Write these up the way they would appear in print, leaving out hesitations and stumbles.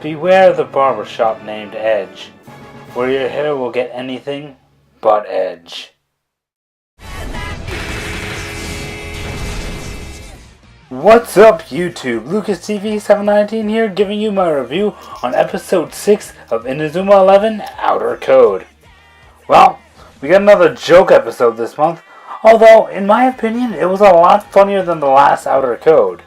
Beware the barbershop named Edge, where your hair will get anything but edge. What's up YouTube? LucasTV719 here giving you my review on episode 6 of Inazuma 11 Outer Code. Well, we got another joke episode this month, although in my opinion it was a lot funnier than the last Outer Code.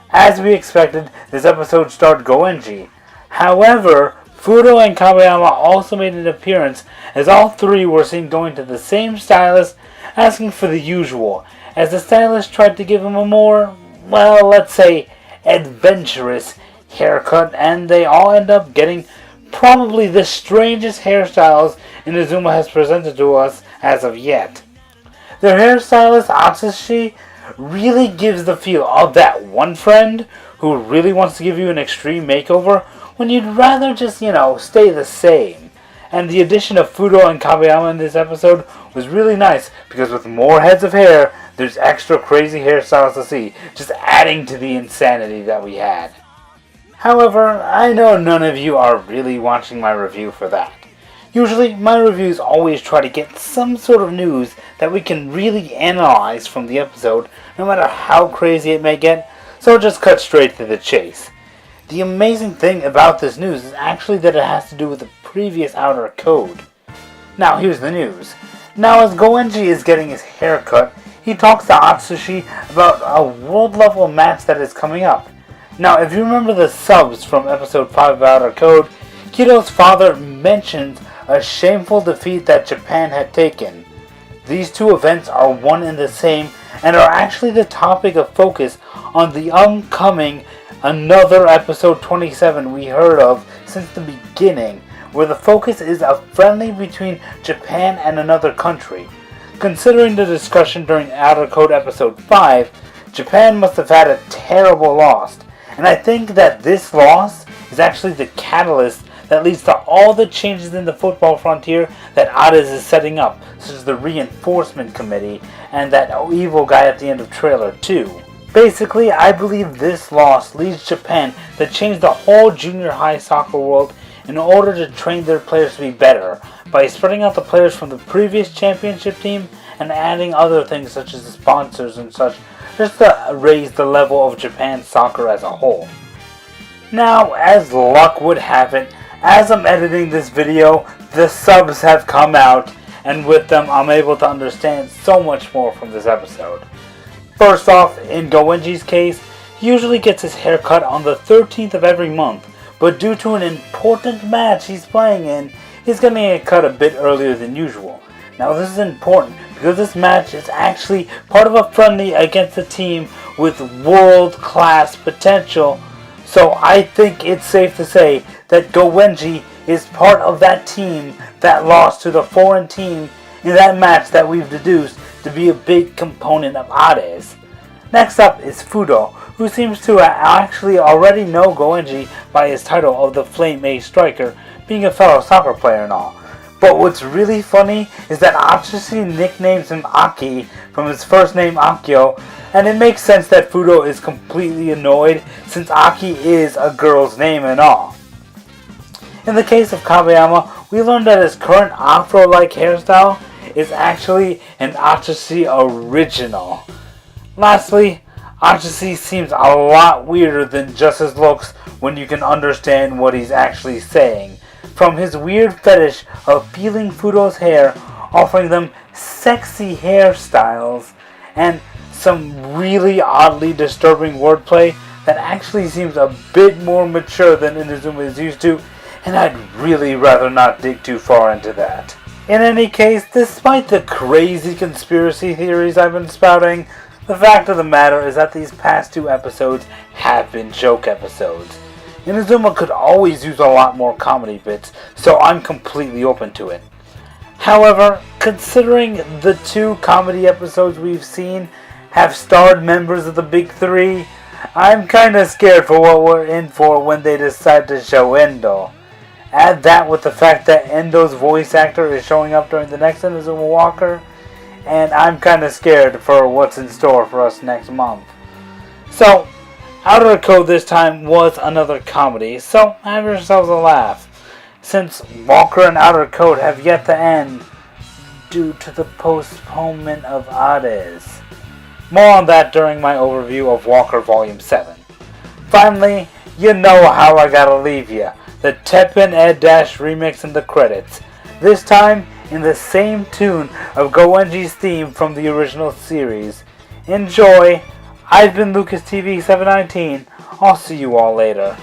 As we expected, this episode starred Goenji. However, Fudo and Kabeyama also made an appearance as all three were seen going to the same stylist asking for the usual, as the stylist tried to give him a more, well, let's say, adventurous haircut, and they all end up getting probably the strangest hairstyles Inazuma has presented to us as of yet. Their hairstylist, Atsushi, really gives the feel of that one friend who really wants to give you an extreme makeover when you'd rather just, stay the same. And the addition of Fudo and Kabeyama in this episode was really nice, because with more heads of hair, there's extra crazy hairstyles to see, just adding to the insanity that we had. However, I know none of you are really watching my review for that. Usually, my reviews always try to get some sort of news that we can really analyze from the episode, no matter how crazy it may get, so I'll just cut straight to the chase. The amazing thing about this news is actually that it has to do with the previous Outer Code. Now here's the news. Now as Goenji is getting his hair cut, he talks to Atsushi about a world level match that is coming up. Now if you remember the subs from episode 5 of Outer Code, Kido's father mentions a shameful defeat that Japan had taken. These two events are one and the same and are actually the topic of focus on the upcoming another episode 27 we heard of since the beginning, where the focus is a friendly between Japan and another country. Considering the discussion during Outer Code episode 5, Japan must have had a terrible loss, and I think that this loss is actually the catalyst that leads to all the changes in the football frontier that Hades is setting up, such as the reinforcement committee and that evil guy at the end of trailer 2. Basically, I believe this loss leads Japan to change the whole junior high soccer world in order to train their players to be better, by spreading out the players from the previous championship team and adding other things such as the sponsors and such, just to raise the level of Japan's soccer as a whole. Now, as luck would have it, as I'm editing this video, the subs have come out, and with them I'm able to understand so much more from this episode. First off, in Goenji's case, he usually gets his hair cut on the 13th of every month, but due to an important match he's playing in, he's getting it cut a bit earlier than usual. Now this is important because this match is actually part of a friendly against a team with world-class potential, so I think it's safe to say that Goenji is part of that team that lost to the foreign team in that match that we've deduced to be a big component of Hades. Next up is Fudo, who seems to actually already know Goenji by his title of the Flame A Striker, being a fellow soccer player and all. But what's really funny is that Atsushi nicknames him Aki from his first name Akio, and it makes sense that Fudo is completely annoyed since Aki is a girl's name and all. In the case of Kabeyama, we learned that his current afro-like hairstyle is actually an Atsushi original. Lastly, Atsushi seems a lot weirder than just his looks when you can understand what he's actually saying. From his weird fetish of peeling Fudo's hair, offering them sexy hairstyles, and some really oddly disturbing wordplay that actually seems a bit more mature than Inazuma is used to, and I'd really rather not dig too far into that. In any case, despite the crazy conspiracy theories I've been spouting, the fact of the matter is that these past two episodes have been joke episodes. Inazuma could always use a lot more comedy bits, so I'm completely open to it. However, considering the two comedy episodes we've seen have starred members of the Big Three, I'm kinda scared for what we're in for when they decide to show Endo. Add that with the fact that Endo's voice actor is showing up during the next Inazuma Walker, and I'm kinda scared for what's in store for us next month. So, Outer Code this time was another comedy, so have yourselves a laugh, since Walker and Outer Code have yet to end due to the postponement of Hades. More on that during my overview of Walker Volume 7. Finally, you know how I gotta leave ya. The Teppen Ed Dash remix in the credits. This time in the same tune of Goenji's theme from the original series. Enjoy! I've been Lucas TV 719. I'll see you all later.